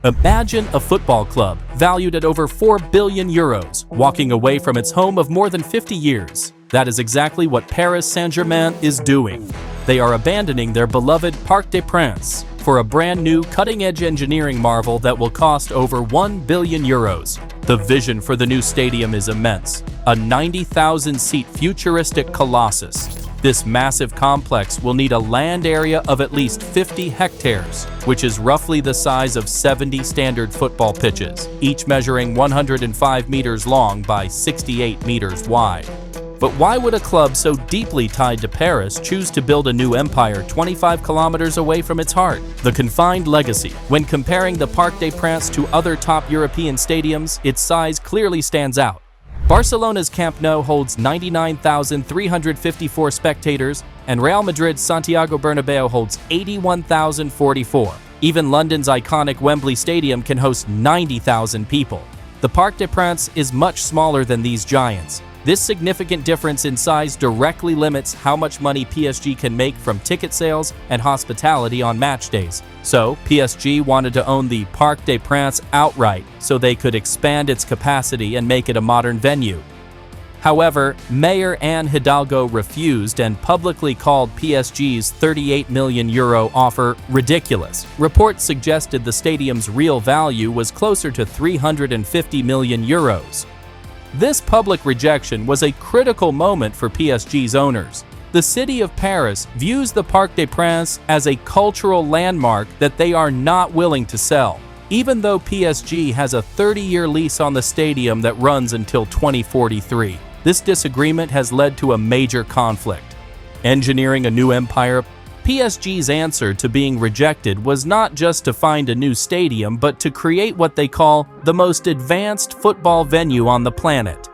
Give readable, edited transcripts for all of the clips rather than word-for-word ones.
Imagine a football club valued at over 4 billion euros, walking away from its home of more than 50 years. That is exactly what Paris Saint-Germain is doing. They are abandoning their beloved Parc des Princes for a brand new cutting-edge engineering marvel that will cost over 1 billion euros. The vision for the new stadium is immense, a 90,000-seat futuristic colossus. This massive complex will need a land area of at least 50 hectares, which is roughly the size of 70 standard football pitches, each measuring 105 meters long by 68 meters wide. But why would a club so deeply tied to Paris choose to build a new empire 25 kilometers away from its heart? The confined legacy. When comparing the Parc des Princes to other top European stadiums, its size clearly stands out. Barcelona's Camp Nou holds 99,354 spectators, and Real Madrid's Santiago Bernabeu holds 81,044. Even London's iconic Wembley Stadium can host 90,000 people. The Parc des Princes is much smaller than these giants. This significant difference in size directly limits how much money PSG can make from ticket sales and hospitality on match days. So, PSG wanted to own the Parc des Princes outright so they could expand its capacity and make it a modern venue. However, Mayor Anne Hidalgo refused and publicly called PSG's 38 million euro offer ridiculous. Reports suggested the stadium's real value was closer to 350 million euros. This public rejection was a critical moment for PSG's owners. The city of Paris views the Parc des Princes as a cultural landmark that they are not willing to sell. Even though PSG has a 30-year lease on the stadium that runs until 2043, this disagreement has led to a major conflict. Engineering a new empire, PSG's answer to being rejected was not just to find a new stadium, but to create what they call the most advanced football venue on the planet.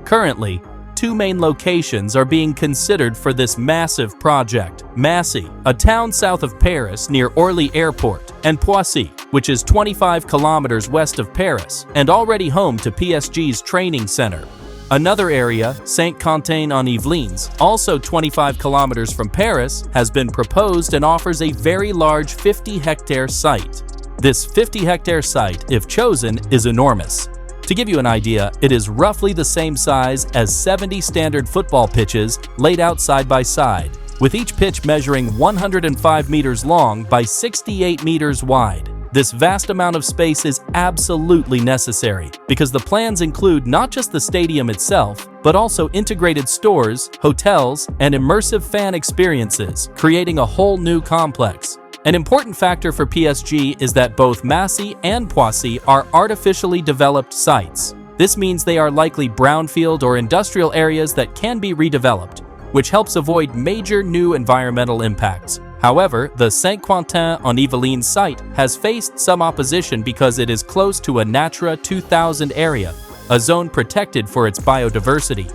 Currently, two main locations are being considered for this massive project: Massy, a town south of Paris near Orly Airport, and Poissy, which is 25 kilometers west of Paris and already home to PSG's training center. Another area, Saint-Quentin-en-Yvelines, also 25 kilometers from Paris, has been proposed and offers a very large 50-hectare site. This 50-hectare site, if chosen, is enormous. To give you an idea, it is roughly the same size as 70 standard football pitches laid out side by side, with each pitch measuring 105 meters long by 68 meters wide. This vast amount of space is absolutely necessary because the plans include not just the stadium itself, but also integrated stores, hotels, and immersive fan experiences, creating a whole new complex. An important factor for PSG is that both Massy and Poissy are artificially developed sites. This means they are likely brownfield or industrial areas that can be redeveloped, which helps avoid major new environmental impacts. However, the Saint-Quentin-en-Yvelines site has faced some opposition because it is close to a Natura 2000 area, a zone protected for its biodiversity.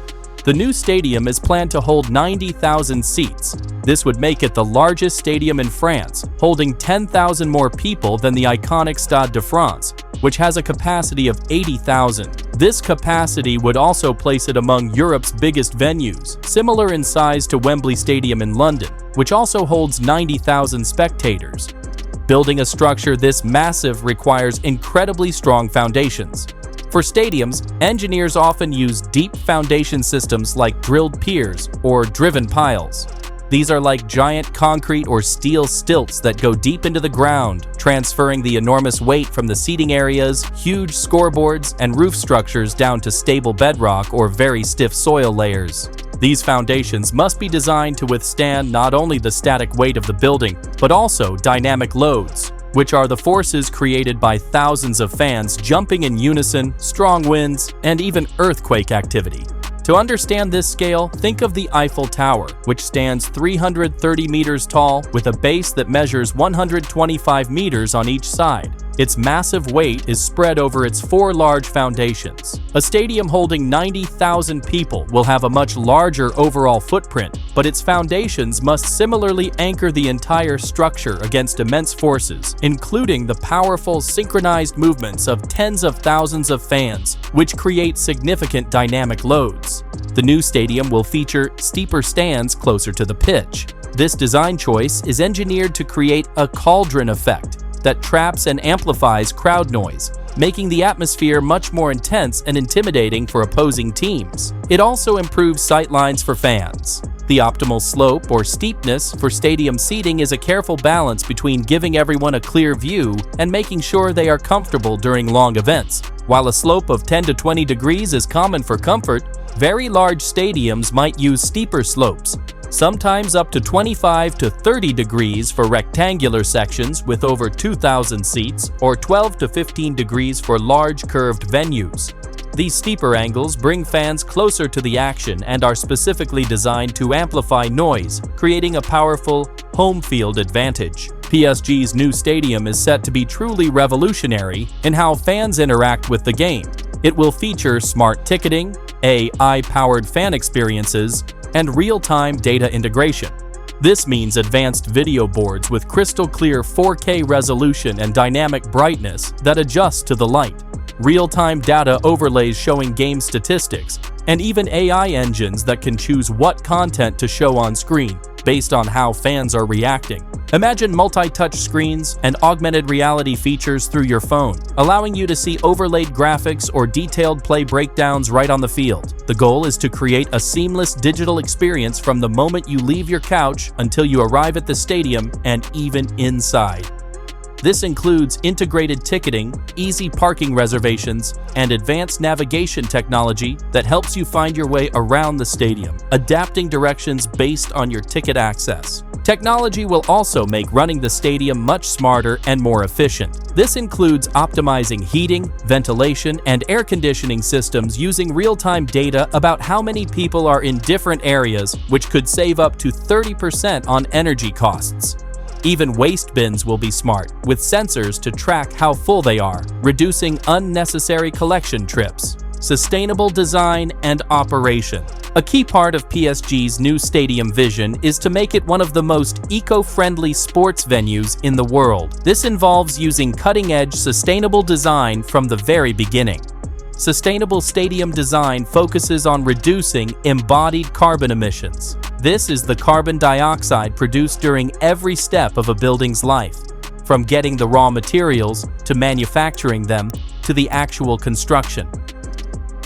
The new stadium is planned to hold 90,000 seats. This would make it the largest stadium in France, holding 10,000 more people than the iconic Stade de France, which has a capacity of 80,000. This capacity would also place it among Europe's biggest venues, similar in size to Wembley Stadium in London, which also holds 90,000 spectators. Building a structure this massive requires incredibly strong foundations. For stadiums, engineers often use deep foundation systems like drilled piers or driven piles. These are like giant concrete or steel stilts that go deep into the ground, transferring the enormous weight from the seating areas, huge scoreboards, and roof structures down to stable bedrock or very stiff soil layers. These foundations must be designed to withstand not only the static weight of the building, but also dynamic loads, which are the forces created by thousands of fans jumping in unison, strong winds, and even earthquake activity. To understand this scale, think of the Eiffel Tower, which stands 330 meters tall with a base that measures 125 meters on each side. Its massive weight is spread over its 4 large foundations. A stadium holding 90,000 people will have a much larger overall footprint, but its foundations must similarly anchor the entire structure against immense forces, including the powerful synchronized movements of tens of thousands of fans, which create significant dynamic loads. The new stadium will feature steeper stands closer to the pitch. This design choice is engineered to create a cauldron effect. that traps and amplifies crowd noise, making the atmosphere much more intense and intimidating for opposing teams. It also improves sightlines for fans. The optimal slope or steepness for stadium seating is a careful balance between giving everyone a clear view and making sure they are comfortable during long events. While a slope of 10 to 20 degrees is common for comfort, very large stadiums might use steeper slopes, sometimes up to 25 to 30 degrees for rectangular sections with over 2,000 seats, or 12 to 15 degrees for large curved venues. These steeper angles bring fans closer to the action and are specifically designed to amplify noise, creating a powerful home field advantage. PSG's new stadium is set to be truly revolutionary in how fans interact with the game. It will feature smart ticketing, AI-powered fan experiences, and real-time data integration. This means advanced video boards with crystal-clear 4K resolution and dynamic brightness that adjust to the light, real-time data overlays showing game statistics, and even AI engines that can choose what content to show on screen based on how fans are reacting. Imagine multi-touch screens and augmented reality features through your phone, allowing you to see overlaid graphics or detailed play breakdowns right on the field. The goal is to create a seamless digital experience from the moment you leave your couch until you arrive at the stadium and even inside. This includes integrated ticketing, easy parking reservations, and advanced navigation technology that helps you find your way around the stadium, adapting directions based on your ticket access. Technology will also make running the stadium much smarter and more efficient. This includes optimizing heating, ventilation, and air conditioning systems using real-time data about how many people are in different areas, which could save up to 30% on energy costs. Even waste bins will be smart, with sensors to track how full they are, reducing unnecessary collection trips. Sustainable design and operation. A key part of PSG's new stadium vision is to make it one of the most eco-friendly sports venues in the world. This involves using cutting-edge sustainable design from the very beginning. Sustainable stadium design focuses on reducing embodied carbon emissions. This is the carbon dioxide produced during every step of a building's life, from getting the raw materials to manufacturing them to the actual construction.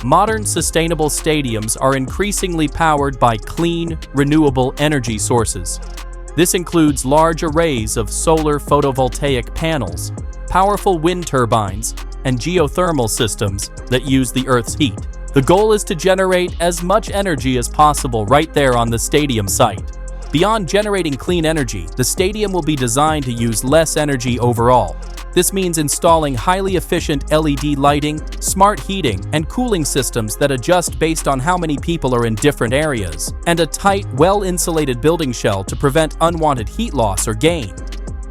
Modern sustainable stadiums are increasingly powered by clean, renewable energy sources. This includes large arrays of solar photovoltaic panels, powerful wind turbines, and geothermal systems that use the Earth's heat. The goal is to generate as much energy as possible right there on the stadium site. Beyond generating clean energy, the stadium will be designed to use less energy overall. This means installing highly efficient LED lighting, smart heating, and cooling systems that adjust based on how many people are in different areas, and a tight, well-insulated building shell to prevent unwanted heat loss or gain.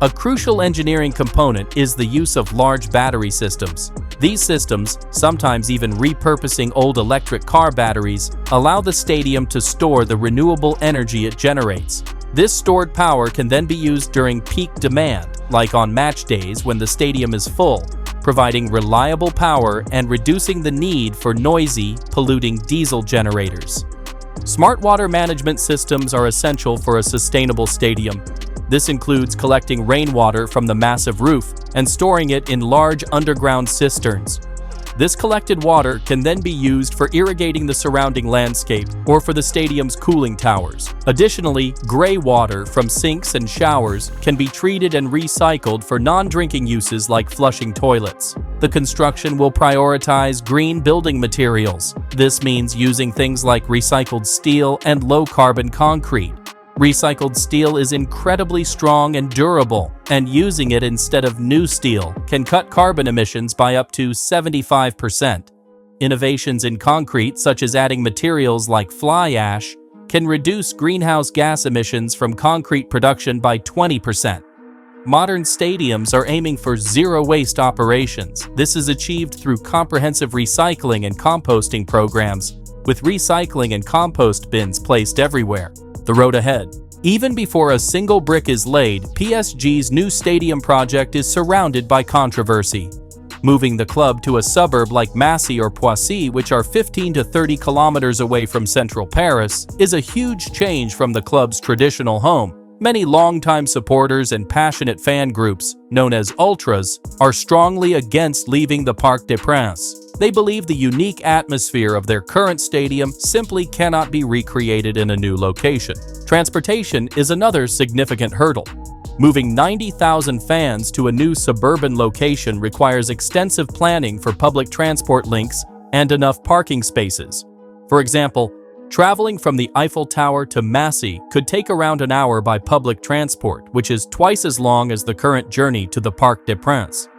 A crucial engineering component is the use of large battery systems. These systems, sometimes even repurposing old electric car batteries, allow the stadium to store the renewable energy it generates. This stored power can then be used during peak demand, like on match days when the stadium is full, providing reliable power and reducing the need for noisy, polluting diesel generators. Smart water management systems are essential for a sustainable stadium. This includes collecting rainwater from the massive roof and storing it in large underground cisterns. This collected water can then be used for irrigating the surrounding landscape or for the stadium's cooling towers. Additionally, gray water from sinks and showers can be treated and recycled for non-drinking uses like flushing toilets. The construction will prioritize green building materials. This means using things like recycled steel and low-carbon concrete. Recycled steel is incredibly strong and durable, and using it instead of new steel can cut carbon emissions by up to 75%. Innovations in concrete, such as adding materials like fly ash, can reduce greenhouse gas emissions from concrete production by 20%. Modern stadiums are aiming for zero-waste operations. This is achieved through comprehensive recycling and composting programs, with recycling and compost bins placed everywhere. The road ahead. Even before a single brick is laid, PSG's new stadium project is surrounded by controversy. Moving the club to a suburb like Massy or Poissy, which are 15 to 30 kilometers away from central Paris, is a huge change from the club's traditional home, Many longtime supporters and passionate fan groups, known as ultras, are strongly against leaving the Parc des Princes. They believe the unique atmosphere of their current stadium simply cannot be recreated in a new location. Transportation is another significant hurdle. Moving 90,000 fans to a new suburban location requires extensive planning for public transport links and enough parking spaces. For example, traveling from the Eiffel Tower to Massy could take around an hour by public transport, which is twice as long as the current journey to the Parc des Princes.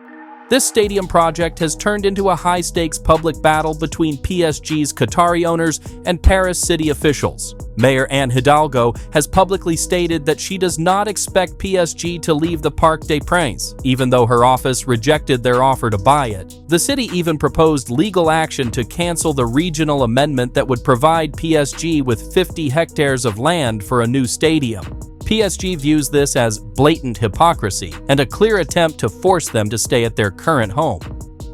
This stadium project has turned into a high-stakes public battle between PSG's Qatari owners and Paris city officials. Mayor Anne Hidalgo has publicly stated that she does not expect PSG to leave the Parc des Princes, even though her office rejected their offer to buy it. The city even proposed legal action to cancel the regional amendment that would provide PSG with 50 hectares of land for a new stadium. PSG views this as blatant hypocrisy and a clear attempt to force them to stay at their current home.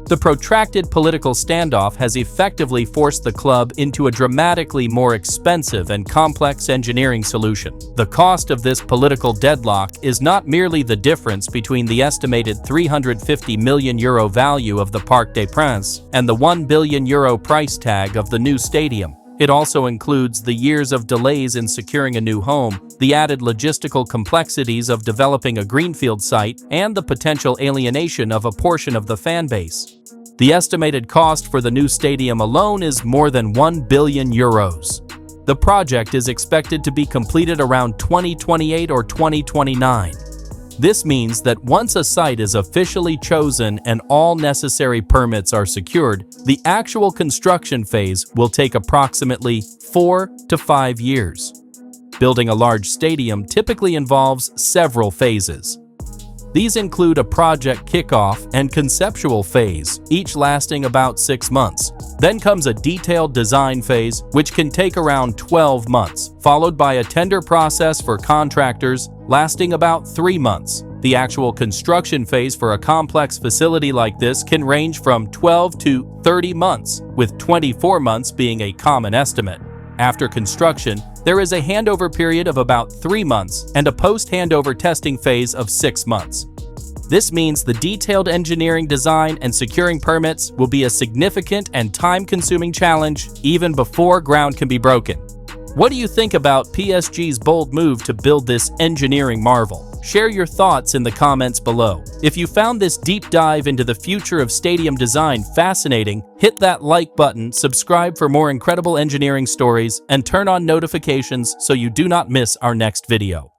The protracted political standoff has effectively forced the club into a dramatically more expensive and complex engineering solution. The cost of this political deadlock is not merely the difference between the estimated €350 million value of the Parc des Princes and the €1 billion price tag of the new stadium. It also includes the years of delays in securing a new home, the added logistical complexities of developing a greenfield site, and the potential alienation of a portion of the fan base. The estimated cost for the new stadium alone is more than €1 billion. The project is expected to be completed around 2028 or 2029. This means that once a site is officially chosen and all necessary permits are secured, the actual construction phase will take approximately 4 to 5 years. Building a large stadium typically involves several phases. These include a project kickoff and conceptual phase, each lasting about 6 months. Then comes a detailed design phase, which can take around 12 months, followed by a tender process for contractors, lasting about 3 months. The actual construction phase for a complex facility like this can range from 12 to 30 months, with 24 months being a common estimate. After construction, there is a handover period of about 3 months and a post-handover testing phase of 6 months. This means the detailed engineering design and securing permits will be a significant and time-consuming challenge even before ground can be broken. What do you think about PSG's bold move to build this engineering marvel? Share your thoughts in the comments below. If you found this deep dive into the future of stadium design fascinating, hit that like button, subscribe for more incredible engineering stories, and turn on notifications so you do not miss our next video.